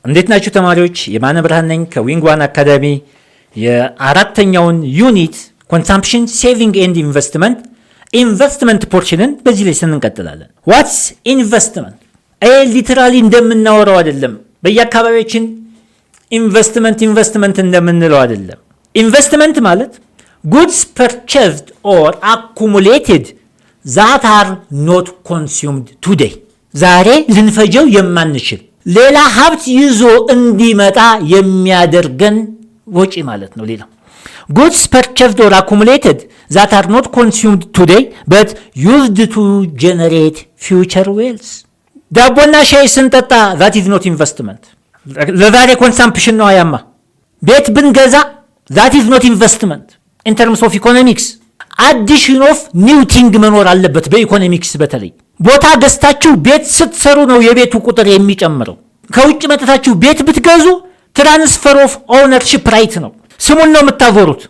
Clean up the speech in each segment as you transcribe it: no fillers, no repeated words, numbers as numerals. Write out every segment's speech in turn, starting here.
እንዴት ናችሁ ተማሪዎች? የማነ ብርሃን ነኝ ከዊንግ ዋን አካዳሚ። የአራተኛውን ዩኒት ኮንሰምፕሽን ሴቪንግ ኤንድ ኢንቨስትመንት ፖርሽንን በዚህ ላይ እንቀጥላለን። ዋትስ ኢንቨስትመንት? ሊተራሊ እንደምናወራው አይደለም። በየአካባቢያችን ኢንቨስትመንት እንደምንለው አይደለም። ኢንቨስትመንት ማለት ጉድስ ፐርቼዝድ ኦር አኩሙሌትድ ዛት አር ኖት ኮንሱምድ ቱዴይ፣ ዛሬ ልንፈጀው የማንችል ሌላ ሀብት ይዞ እንዲመጣ የሚያደርገን ወጪ ማለት ነው። ሌላ goods purchased or accumulated that are not consumed today but used to generate future wealth. ዳቦና ሻይ ስንጠጣ that is not investment፣ ለዛሬ ኮንሰምፕሽን ነው። አያማ ቤት ብንገዛ that is not investment in terms of economics። addition of new thing መኖር አለበት በኢኮኖሚክስ። በተለይ ቦታ ገዝታችሁ ቤት ስትሰሩ ነው የቤቱ ቁጥር የሚጨምረው። ከውጭ መጥታችሁ ቤት ብትገዙ ትራንስፈር ኦፍ ኦውነርሺፕ ራይት ነው። ስሙን ነው የምታዞሩት።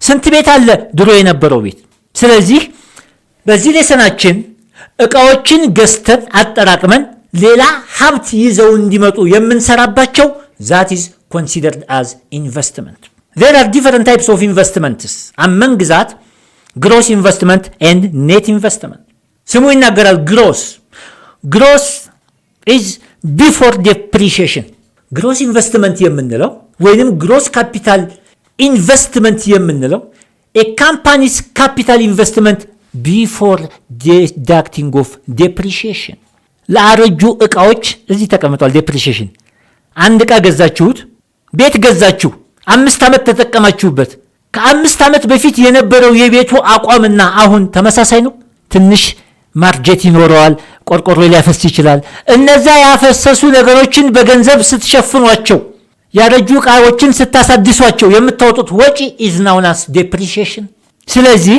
ስንት ቤት አለ ድሮ የነበረው ቤት። ስለዚህ በዚህ ሌሰናችን እቃዎችን ገዝተን አጠራቅመን ሌላ ሀብት ይዘው እንዲመጡ የምንሰራባቸው that is considered as investment. There are different types of investments. among that gross investment and net investment. ስሙ ይናገራል። gross is before depreciation. gross investment የምንለው ወይንም gross capital investment የምንለው a company's capital investment before deducting of depreciation. ለአረጁ እቃዎች እዚህ ተቀምጧል depreciation። አንድ እቃ ገዛችሁት፣ ቤት ገዛችሁ፣ 5 ዓመት ተጠቀማችሁበት። ከ5 ዓመት በፊት የነበረው የቤቱ አቋምና አሁን ተመሳሳይ ነው? ትንሽ ማርጀት ይኖረዋል፣ ቆርቆሮ ሊያፈስ ይችላል። እነዛ ያፈሰሱ ነገሮችን በገንዘብ ስትሸፍኗቸው፣ ያረጁ ዕቃዎችን ስታሳድሷቸው የምታወጡት ወጪ is known as depreciation። ስለዚህ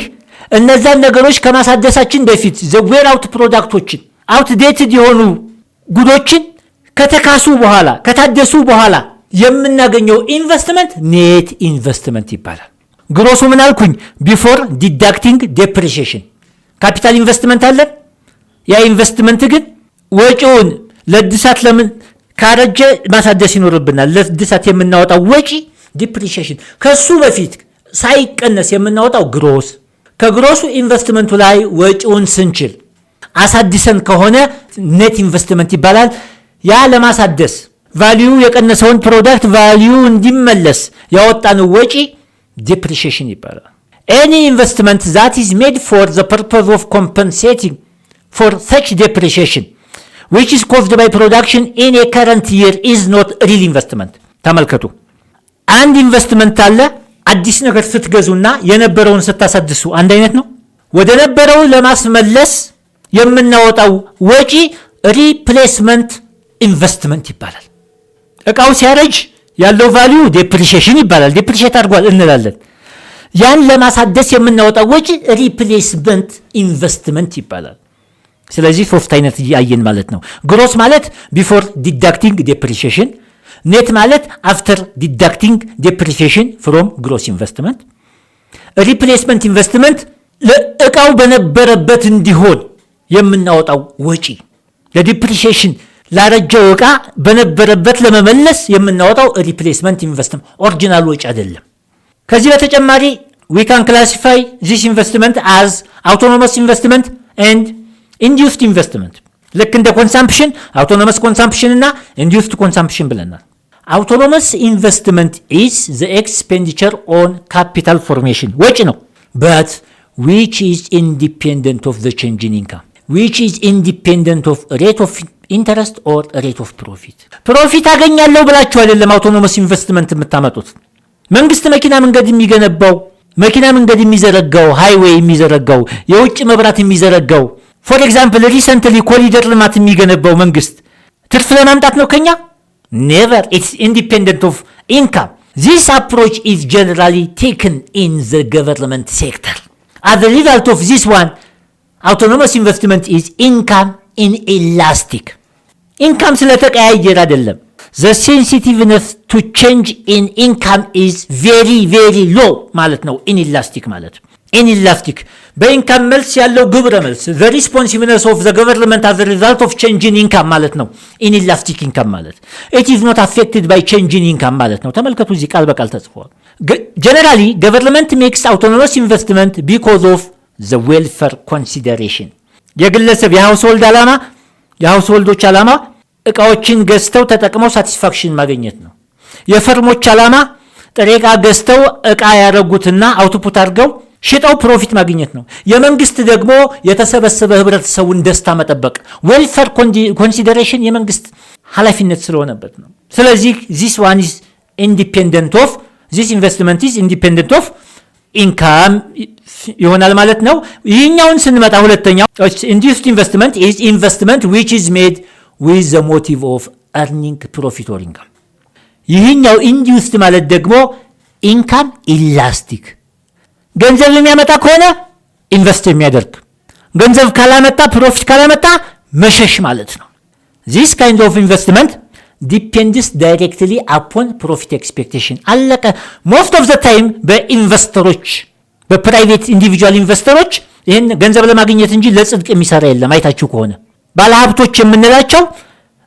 እነዛን ነገሮች ከማሳደሳችን በፊት the wear out ፕሮዳክቶችን outdated የሆኑ ጉዶችን ከተካሱ በኋላ ከታደሱ በኋላ የምናገኘው ኢንቨስትመንት ኔት ኢንቨስትመንት ይባላል። ግሮሱ ምን አልኩኝ? ቢፎር ዲዳክቲንግ ዴፕሪሺዬሽን። ካፒታል ኢንቨስትመንት አለ። ያ ኢንቨስትመንት ግን ወጪውን ለእድሳት ለምን ካረጀ ማሳደስ ይኖርብናል። ለእድሳት የምናወጣው ወጪ ዲፕሪሺዬሽን፣ ከሱ በፊት ሳይቀነስ የምናወጣው ግሮስ። ከግሮሱ ኢንቨስትመንቱ ላይ ወጪውን ስንችል አሳድሰን ከሆነ ኔት ኢንቨስትመንት ይባላል። ያ ለማሳደስ ቫልዩ የቀነሰውን ፕሮዳክት ቫልዩ እንዲመለስ ያወጣነው ወጪ depreciation ይባላል። any investment that is made for the purpose of compensating for such depreciation which is caused by production in a current year is not real investment. ተመልከቱ፣ አንድ ኢንቨስትመንት አለ። አዲስ ነገር ስትገዙና የነበረውን ስታሳድሱ አንድ አይነት ነው። ወደ ነበረው ለማስመለስ የምናወጣው ወጪ ሪፕሌስመንት ኢንቨስትመንት ይባላል። እቃው ሲያረጅ ያለው ቫልዩ ዴፕሪሺዬሽን ይባላል። ዴፕሪሺዬት አድርጓል እንላለን። ያን ለማሳደስ የምናወጣው ወጪ ሪፕሌስመንት ኢንቨስትመንት ይባላል። ስለዚህ ሶስት አይነት ያየን ማለት ነው። ግሮስ ማለት ቢፎር ዲዳክቲንግ ዴፕሪሺዬሽን፣ ኔት ማለት አፍተር ዲዳክቲንግ ዴፕሪሺዬሽን ፍሮም ግሮስ ኢንቨስትመንት፣ ሪፕሌስመንት ኢንቨስትመንት ለእቃው በነበረበት እንዲሆን የምናወጣው ወጪ፣ ለዲፕሪሺዬሽን ላረጀው ዕቃ በነበረበት ለመመለስ የምናወጣው ሪፕሌስመንት ኢንቨስትመንት፣ ኦሪጂናል ወጪ አይደለም። ከዚህ በተጨማሪ we can classify this investment as autonomous investment and induced investment። ልክ እንደ ኮንሰምፕሽን autonomous consumption እና induced consumption ብለናል። autonomous investment is the expenditure on capital formation፣ ወጪ ነው፣ but which is independent of the change in income, which is independent of rate of interest or rate of profit። ፕሮፊት አገኛለሁ ብላችሁ አይደለም አውቶኖመስ ኢንቨስትመንት የምታመጡት። መንግስት መኪና መንገድ የሚገነባው፣ መኪና መንገድ የሚዘረጋው፣ ሃይዌይ የሚዘረጋው፣ የውጭ መብራት የሚዘረጋው፣ ፎር ኤግዛምፕል ሪሰንትሊ ኮሪደር ልማት የሚገነባው መንግስት ትርፍ ለማምጣት ነው ከኛ? ኔቨር። ኢትስ ኢንዲፔንደንት ኦፍ ኢንካም። ዚስ አፕሮች ኢዝ ጀነራሊ ቴክን ኢን ዘ ገቨርንመንት ሴክተር። አዝ a result of this one, autonomous investment is income inelastic። ኢንካም ስለተቀያየረ አይደለም። the sensitiveness to change in income is very very low ማለት ነው። inelastic ማለት inelastic በኢንካም መልስ ያለው ግብረ መልስ the responsiveness of the government as a result of change in income ማለት ነው። inelastic income ማለት it is not affected by change in income ማለት ነው። ተመልከቱ እዚህ ቃል በቃል ተጽፏል። generally government makes autonomous investment because of the welfare consideration የግለሰብ የሃውስሆልዶች ዓላማ እቃዎችን ገዝተው ተጠቅመው ሳቲስፋክሽን ማግኘት ነው። የፈርሞች ዓላማ ጥሬ ዕቃ ገዝተው ዕቃ ያረጉትና አውትፑት አድርገው ሽጠው ፕሮፊት ማግኘት ነው። የመንግስት ደግሞ የተሰበሰበ ህብረተሰቡን ደስታ መጠበቅ ዌልፌር ኮንሲደሬሽን የመንግስት ኃላፊነት ስለሆነበት ነው። ስለዚህ this one is independent of this investment is independent of income ይሆናል ማለት ነው። ይህኛውን ስንመጣ ሁለተኛው induced investment is investment which is made with the motive of earning profit or income ይህኛው induced ማለት ደግሞ income elastic ገንዘብ የሚያመጣ ከሆነ ኢንቨስት የሚያደርግ ገንዘብ ካላመጣ ፕሮፊት ካላመጣ መሸሽ ማለት ነው። this kind of investment depends directly upon profit expectation አለቀ። most of the time በኢንቨስተሮች በፕራይቬት ኢንዲቪጁዋል ኢንቨስተሮች ይሄን ገንዘብ ለማግኘት እንጂ ለጽድቅ የሚሰራ የለም። አይታችሁ ከሆነ ባለሀብቶች የምንላቸው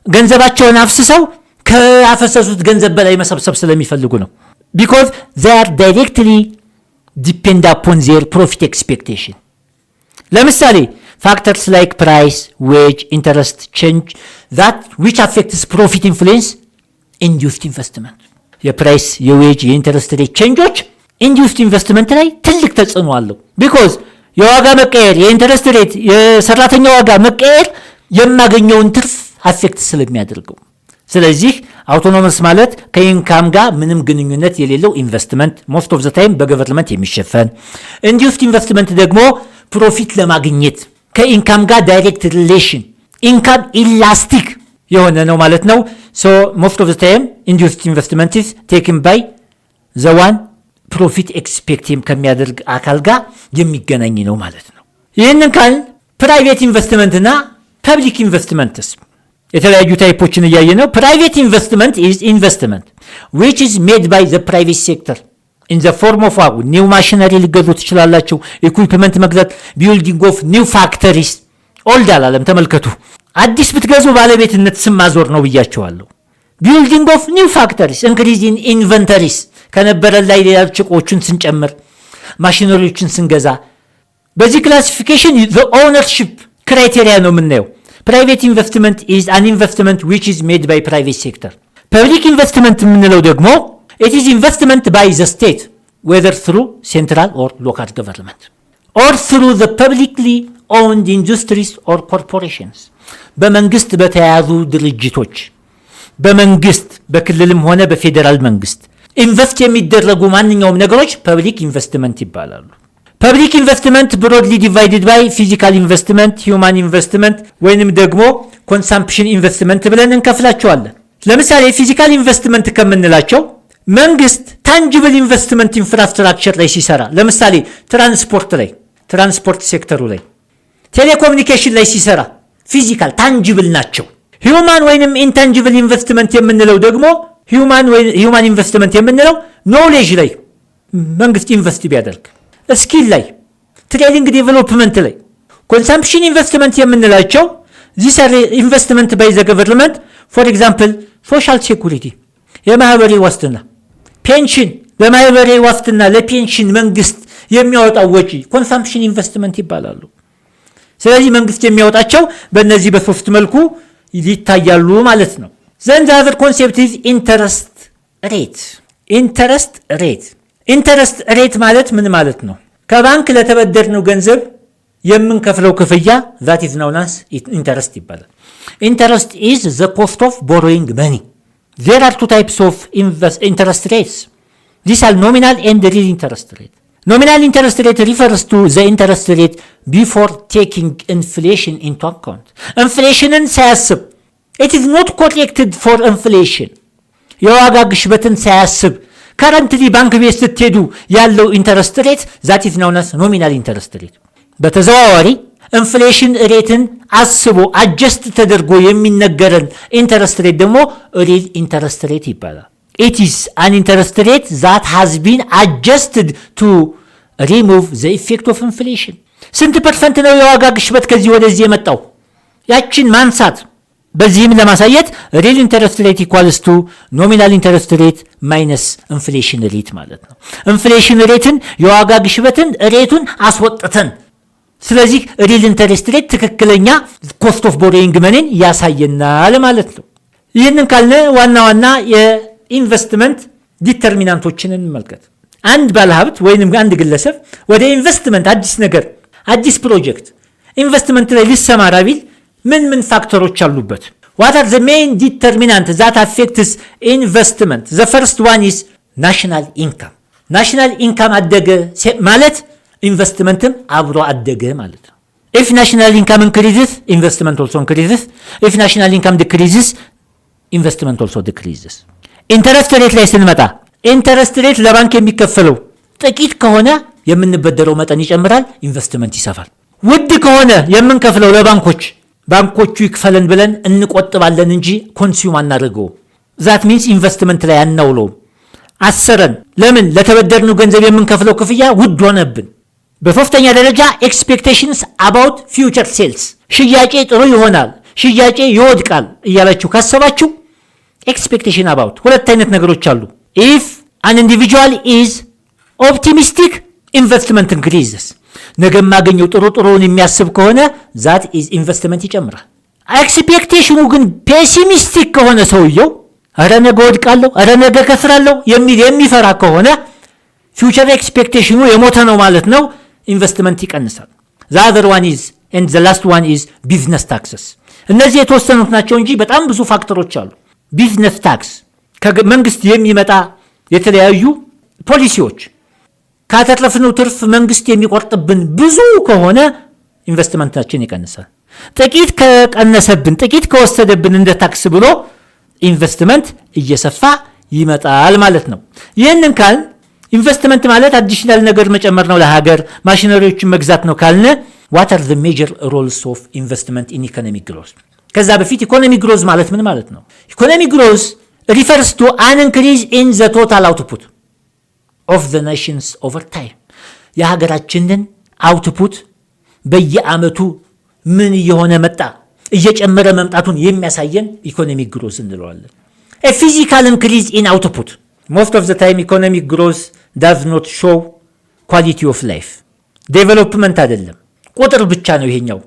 ገንዘባቸውን አፍስሰው ከአፈሰሱት ገንዘብ በላይ መሰብሰብ ስለሚፈልጉ ነው። because they are directly depend upon their profit expectation ለምሳሌ factors like price, wage, interest change that which affects profit influence induced investment የፕራይስ የዌጅ የኢንተረስት ሬት ቼንጆች induced investment ላይ ትልቅ ተጽዕኖ አለው because የዋጋ መቀየር የኢንተረስት ሬት የሰራተኛ ዋጋ መቀየር የማገኘውን ትርፍ አፌክት ስለሚያደርገው ስለዚህ አውቶኖመስ ማለት ከኢንካም ጋር ምንም ግንኙነት የሌለው ኢንቨስትመንት most of the time በገቨርንመንት የሚሸፈን induced investment ደግሞ ፕሮፊት ለማግኘት ከኢንካም ጋር ዳይሬክት ሪሌሽን ኢንካም ኢላስቲክ የሆነ ነው ማለት ነው። so most of the time induced investment is taken by the one ፕሮፊት ኤክስፔክት ከሚያደርግ አካል ጋር የሚገናኝ ነው ማለት ነው። ይህንን ካል ፕራይቬት ኢንቨስትመንት እና ፐብሊክ ኢንቨስትመንትስ የተለያዩ ታይፖችን እያየ ነው። ፕራይቬት ኢንቨስትመንት is investment which is made by the private sector in the form of new machinery ሊገዙ ትችላላችሁ። ኢኩዊፕመንት መግዛት ቢልዲንግ ኦፍ ኒው ፋክተሪስ ኦልድ አላለም። ተመልከቱ አዲስ ብትገዙ ባለቤትነት ስም ማዞር ነው ብያቸዋለሁ። ቢልዲንግ ኦፍ ኒው ፋክተሪስ ኢንክሪዝ ኢን ኢንቨንተሪስ ከነበረ ላይ ሌላ ጭቆችን ስንጨምር ማሽነሪዎችን ስንገዛ በዚህ ክላሲፊኬሽን the ownership criteria ነው የምናየው። private investment is an investment which is made by private sector public investment የምንለው ደግሞ it is investment by the state whether through central or local government or through the publicly owned industries or corporations በመንግስት በተያዙ ድርጅቶች በመንግስት በክልልም ሆነ በፌደራል መንግስት ኢንቨስት የሚደረጉ ማንኛውም ነገሮች ፐብሊክ ኢንቨስትመንት ይባላሉ። ፐብሊክ ኢንቨስትመንት broadly divided by physical investment, human investment ወይንም ደግሞ consumption investment ብለን እንከፍላቸዋለን። ለምሳሌ ፊዚካል ኢንቨስትመንት ከምንላቸው መንግስት ታንጂብል ኢንቨስትመንት ኢንፍራስትራክቸር ላይ ሲሰራ ለምሳሌ ትራንስፖርት ሴክተሩ ላይ ቴሌኮሙኒኬሽን ላይ ሲሰራ ፊዚካል ታንጂብል ናቸው። ሂውማን ወይንም ኢንታንጂብል ኢንቨስትመንት የምንለው ደግሞ ሂውማን ኢንቨስትመንት የምንለው ኖሌጅ ላይ መንግስት ኢንቨስት ቢያደርግ ስኪል ላይ ትሬኒንግ ዴቨሎፕመንት ላይ ኮንሰምፕሽን ኢንቨስትመንት የምንላቸው this are investment by the government for example social security የማህበራዊ ዋስትና ፔንሽን በማህበራዊ ዋስትና ለፔንሽን መንግስት የሚያወጣው ወጪ ኮንሰምፕሽን ኢንቨስትመንት ይባላሉ። ስለዚህ መንግስት የሚያወጣቸው በእነዚህ በሶስት መልኩ ይታያሉ ማለት ነው። then the other concept is interest rate ማለት ምን ማለት ነው? ከባንክ ለተበደርነው ገንዘብ የምንከፍለው ክፍያ that is known as interest ይባላል። interest is the cost of borrowing money. There are two types of interest rates. These are nominal and real interest rate. Nominal interest rate refers to the interest rate before taking inflation into account. Inflationን ሳያስብ it is not corrected for inflation. የዋጋ ግሽበትን ሳያስብ currently ባንክ ቤት ስትሄዱ ያለው ኢንተረስት ሬት that is known as nominal interest rate. በተዘዋዋሪ ኢንፍሌሽን ሬትን አስቦ አጀስት ተደርጎ የሚነገረን ኢንተረስት ሬት ደግሞ ሪል ኢንተረስት ሬት ይባላል። it is an interest rate that has been adjusted to remove the effect of inflation. ስንት ፐርሰንት ነው የዋጋ ግሽበት ከዚህ ወደዚህ የመጣው? ያችን ማንሳት። በዚህም ለማሳየት ሪል ኢንተረስት ሬት ኢኳልስ ቱ ኖሚናል ኢንተረስት ሬት ማይነስ ኢንፍሌሽን ሬት ማለት ነው። ኢንፍሌሽን ሬትን የዋጋ ግሽበትን ሬቱን አስወጥተን፣ ስለዚህ ሪል ኢንተረስት ሬት ትክክለኛ ኮስት ኦፍ ቦሮዊንግ መኔን ያሳየናል ማለት ነው። ይህንን ካልነ ዋና ዋና የኢንቨስትመንት ዲተርሚናንቶችን እንመልከት። አንድ ባለሀብት ወይንም አንድ ግለሰብ ወደ ኢንቨስትመንት አዲስ ፕሮጀክት ኢንቨስትመንት ላይ ሊሰማራ ቢል ምን ፋክተሮች አሉበት? what are the main determinants that affects investment? the first one is national income. national income አደገ ማለት ኢንቨስትመንትም አብሮ አደገ ማለት ነው። if national income increases, investment also increases. if national income decreases, investment also decreases. ኢንተረስት ሬት ላይ ስንመጣ ኢንተረስት ሬት ለባንክ የሚከፈለው ጥቂት ከሆነ የምንበደረው መጠን ይጨምራል፣ ኢንቨስትመንት ይሰፋል። ውድ ከሆነ የምንከፍለው ባንኮቹ ይክፈለን ብለን እንቆጥባለን እንጂ ኮንሱም አናደርገው። ዛት ሚንስ ኢንቨስትመንት ላይ አናውለው። አሰረን። ለምን? ለተበደርነው ገንዘብ የምንከፍለው ክፍያ ውድ ሆነብን። በሶስተኛ ደረጃ ኤክስፔክቴሽንስ አባውት ፊውቸር ሴልስ፣ ሽያጬ ጥሩ ይሆናል፣ ሽያጬ ይወድቃል እያላችሁ ካሰባችሁ ኤክስፔክቴሽን አባውት ሁለት አይነት ነገሮች አሉ። ኢፍ አን ኢንዲቪጁዋል ኢዝ ኦፕቲሚስቲክ ኢንቨስትመንት ኢንክሪዝስ፣ ነገ ማገኘው ጥሩን የሚያስብ ከሆነ ዛት ኢዝ ኢንቨስትመንት ይጨምራል። ኤክስፔክቴሽኑ ግን ፔሲሚስቲክ ከሆነ ሰውየው አረ ነገ ወድቃለሁ፣ አረ ነገ ከስራለሁ የሚፈራ ከሆነ ፊውቸር ኤክስፔክቴሽኑ የሞተ ነው ማለት ነው፣ ኢንቨስትመንት ይቀንሳል። the other one is and the last one is business taxes። እነዚህ የተወሰኑት ናቸው እንጂ በጣም ብዙ ፋክተሮች አሉ። ቢዝነስ ታክስ ከመንግስት የሚመጣ የተለያዩ ፖሊሲዎች፣ ካተረፍነው ትርፍ መንግስት የሚቆርጥብን ብዙ ከሆነ ኢንቨስትመንታችን ይቀንሳል። ጥቂት ከወሰደብን እንደ ታክስ ብሎ ኢንቨስትመንት እየሰፋ ይመጣል ማለት ነው። ይህንን ካልን ኢንቨስትመንት ማለት አዲሽናል ነገር መጨመር ነው፣ ለሀገር ማሽነሪዎችን መግዛት ነው ካልነ what are the major roles of investment in economic growth? ከዛ በፊት ኢኮኖሚክ ግሮዝ ማለት ምን ማለት ነው? ኢኮኖሚክ ግሮዝ refers to an increase in the total output of the nations over time። የሀገራችንን አውትፑት በየአመቱ ምን እየሆነ መጣ እየጨመረ መምጣቱን የሚያሳየን ኢኮኖሚክ ግሮዝ እንለዋለን። a physical increase in output. most of the time economic growth does not show quality of life. ዴቨሎፕመንት አይደለም፣ ቁጥር ብቻ ነው። ይሄኛው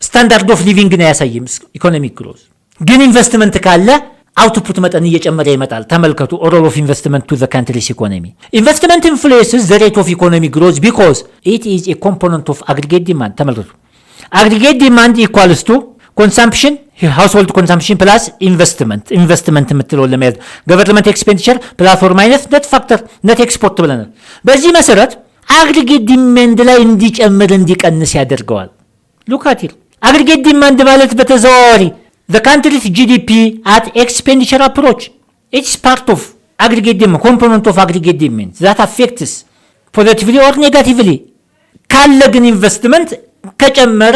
ስታንዳርድ ኦፍ ሊቪንግ ነው ያሳየም ኢኮኖሚክ ግሮዝ። ግን ኢንቨስትመንት ካለ አውትፑት መጠን እየጨመረ ይመጣል። ተመልከቱ ሮል ኦፍ ኢንቨስትመንት ቱ ዘ ካንትሪስ ኢኮኖሚ። ኢንቨስትመንት ኢንፍሉዌንስስ ዘ ሬት ኦፍ ኢኮኖሚክ ግሮዝ ቢኮዝ ኢት ኢዝ ኤ ኮምፖነንት ኦፍ አግሪጌት ዲማንድ። ተመልከቱ አግሪጌት ዲማንድ ኢኳልስ ቱ ኮንሳምፕሽን ሃውስሆልድ ኮንሳምፕሽን ፕላስ ኢንቨስትመንት የምትለው ለማየት ገቨርንመንት ኤክስፔንዲቸር ፕላስ ኦር ማይነስ ነት ፋክተር ነት ኤክስፖርት ብለናል። በዚህ መሰረት አግሪጌት ዲማንድ ላይ እንዲጨምር እንዲቀንስ ያደርገዋል። ሉካቲር አግሪጌት ዲማንድ ማለት በተዘዋዋሪ the country's GDP at expenditure approach. It's part of aggregate demand, component of aggregate demand that affects positively or negatively. ካለ ግን ኢንቨስትመንት ከጨመረ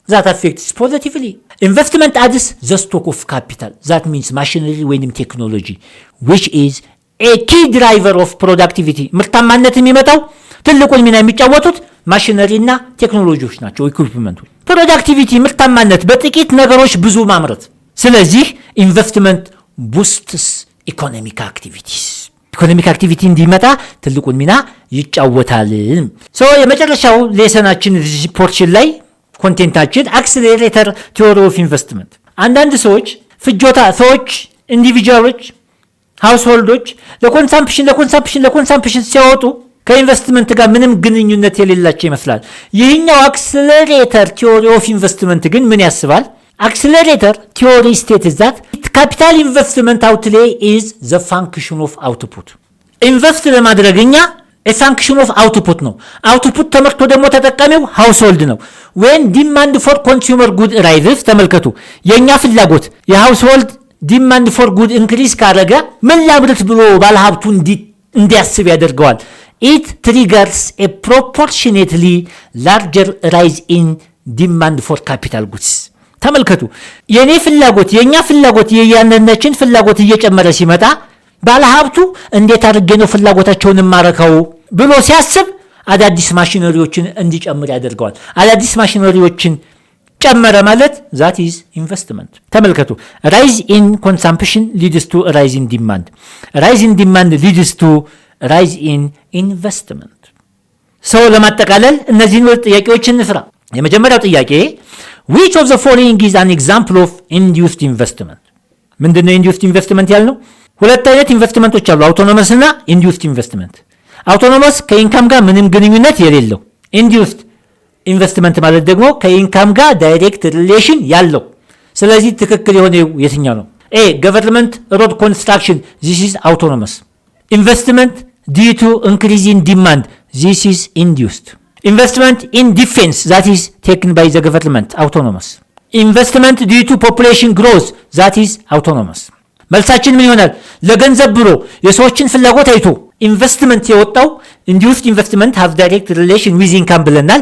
that affects positively. Investment adds the stock of capital. That means machinery ወይንም ቴክኖሎጂ which is a key driver of productivity. ምርታማነት የሚመጣው ትልቁን ሚና የሚጫወቱት ማሽነሪ እና ቴክኖሎጂዎች ናቸው። ኢኩዊፕመንቶች ፕሮዳክቲቪቲ ምርታማነት በጥቂት ነገሮች ብዙ ማምረት። ስለዚህ ኢንቨስትመንት ቡስትስ ኢኮኖሚክ አክቲቪቲ እንዲመጣ ትልቁን ሚና ይጫወታል። የመጨረሻው ሌሰናችን ፖርሽን ላይ ኮንቴንታችን አክሰሌሬተር ቲዮሪ ኦፍ ኢንቨስትመንት። አንዳንድ ሰዎች ኢንዲቪጁዋሎች ሃውስሆልዶች ለኮንሳምፕሽን ሲያወጡ ከኢንቨስትመንት ጋር ምንም ግንኙነት የሌላቸው ይመስላል። ይህኛው አክሰለሬተር ቲዮሪ ኦፍ ኢንቨስትመንት ግን ምን ያስባል? አክሰለሬተር ቲዮሪ ስቴትስ ዛት ካፒታል ኢንቨስትመንት አውትሌይ ኢዝ ዘ ፋንክሽን ኦፍ አውትፑት። ኢንቨስት ለማድረግኛ ፋንክሽን ኦፍ አውትፑት ነው። አውትፑት ተመርቶ ደግሞ ተጠቃሚው ሃውስሆልድ ነው። ዌን ዲማንድ ፎር ኮንሱመር ጉድ ራይዝስ፣ ተመልከቱ የእኛ ፍላጎት የሃውስሆልድ ዲማንድ ፎር ጉድ ኢንክሪዝ ካረገ ምን ላምርት ብሎ ባለሀብቱ እንዲያስብ ያደርገዋል። it triggers a proportionately larger rise in demand for capital goods። ተመልከቱ የኛ ፍላጎት የያንነችን ፍላጎት እየጨመረ ሲመጣ ባለሀብቱ እንዴት አድርጌ ነው ፍላጎታቸውን ማረከው ብሎ ሲያስብ አዳዲስ ማሽነሪዎችን እንዲጨምር ያደርገዋል። አዳዲስ ማሽነሪዎችን ጨመረ ማለት that is investment። ተመልከቱ rise in consumption leads to rise in demand. rise in demand leads to rise in investment። ሰው ለማጠቃለል እነዚህን ሁለት ጥያቄዎችን እንስራ። የመጀመሪያው ጥያቄ which of the following is an example of induced investment? ምንድነው induced investment ያልነው? ሁለት አይነት ኢንቨስትመንቶች አሉ፣ አውቶኖመስ እና induced investment። አውቶኖመስ ከኢንካም ጋር ምንም ግንኙነት የሌለው፣ induced ኢንቨስትመንት ማለት ደግሞ ከኢንካም ጋር ዳይሬክት ሪሌሽን ያለው። ስለዚህ ትክክል የሆነው የትኛው ነው? ኤ ገቨርንመንት ሮድ ኮንስትራክሽን this is autonomous. ኢንቨስትመንት due to increase in demand this is induced. Investment in defense that is taken by the government autonomous. Investment due to population growth that is autonomous. መልሳችን ምን ይሆናል? ለገንዘብ ብሎ የሰዎችን ፍላጎት አይቶ ኢንቨስትመንት የወጣው ኢንዲዩስድ ኢንቨስትመንት ሃቭ ዳይሬክት ሪሌሽን ዊዝ ኢንካም ብለናል።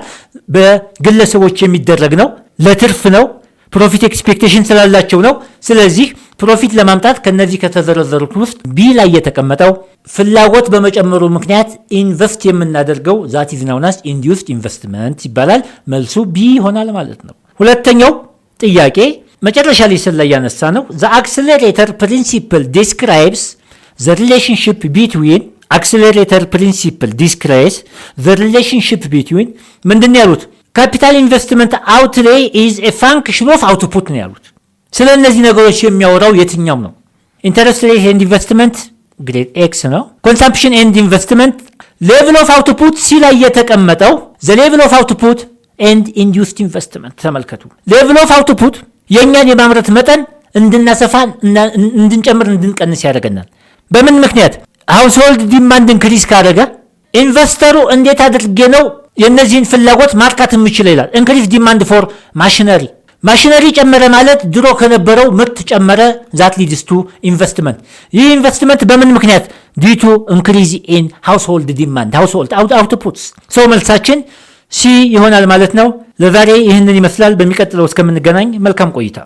በግለሰቦች የሚደረግ ነው፣ ለትርፍ ነው፣ ፕሮፊት ኤክስፔክቴሽን ስላላቸው ነው። ስለዚህ ፕሮፊት ለማምጣት ከነዚህ ከተዘረዘሩት ውስጥ ቢ ላይ የተቀመጠው ፍላጎት በመጨመሩ ምክንያት ኢንቨስት የምናደርገው ዛት ኢዝ ናውን አስ ኢንዲዩስድ ኢንቨስትመንት ይባላል። መልሱ ቢ ይሆናል ማለት ነው። ሁለተኛው ጥያቄ መጨረሻ ላይ ስለላይ ያነሳ ነው። the accelerator principle describes the relationship between accelerator principle describes the relationship between ምንድነው ያሉት? ካፒታል ኢንቨስትመንት outlay is a function of output ነው ያሉት። ስለ እነዚህ ነገሮች የሚያወራው የትኛው ነው? ኢንተረስት ሬት ኤንድ ኢንቨስትመንት ግሬድ ኤክስ ነው። ኮንሰምፕሽን ኤንድ ኢንቨስትመንት ሌቭል ኦፍ አውትፑት ሲ ላይ የተቀመጠው the level of output and induced investment። ተመልከቱ ሌቭል ኦፍ አውትፑት የኛን የማምረት መጠን እንድናሰፋ እንድንጨምር እንድንቀንስ ያደርገናል። በምን ምክንያት? ሃውስሆልድ ዲማንድ ኢንክሪዝ ካደረገ ኢንቨስተሩ እንዴት አድርጌ ነው የነዚህን ፍላጎት ማርካት የምችለው ይላል። ኢንክሪዝ ዲማንድ ፎር ማሽነሪ ጨመረ ማለት ድሮ ከነበረው ምርት ጨመረ ዛት ሊድስ ቱ ኢንቨስትመንት። ይህ ኢንቨስትመንት በምን ምክንያት? ዲዩ ቱ ኢንክሪዝ ኢን ሃውስሆልድ ዲማንድ ሃውስሆልድ አውትፑትስ። ሰው መልሳችን ሲ ይሆናል ማለት ነው። ለዛሬ ይህንን ይመስላል። በሚቀጥለው እስከምንገናኝ መልካም ቆይታ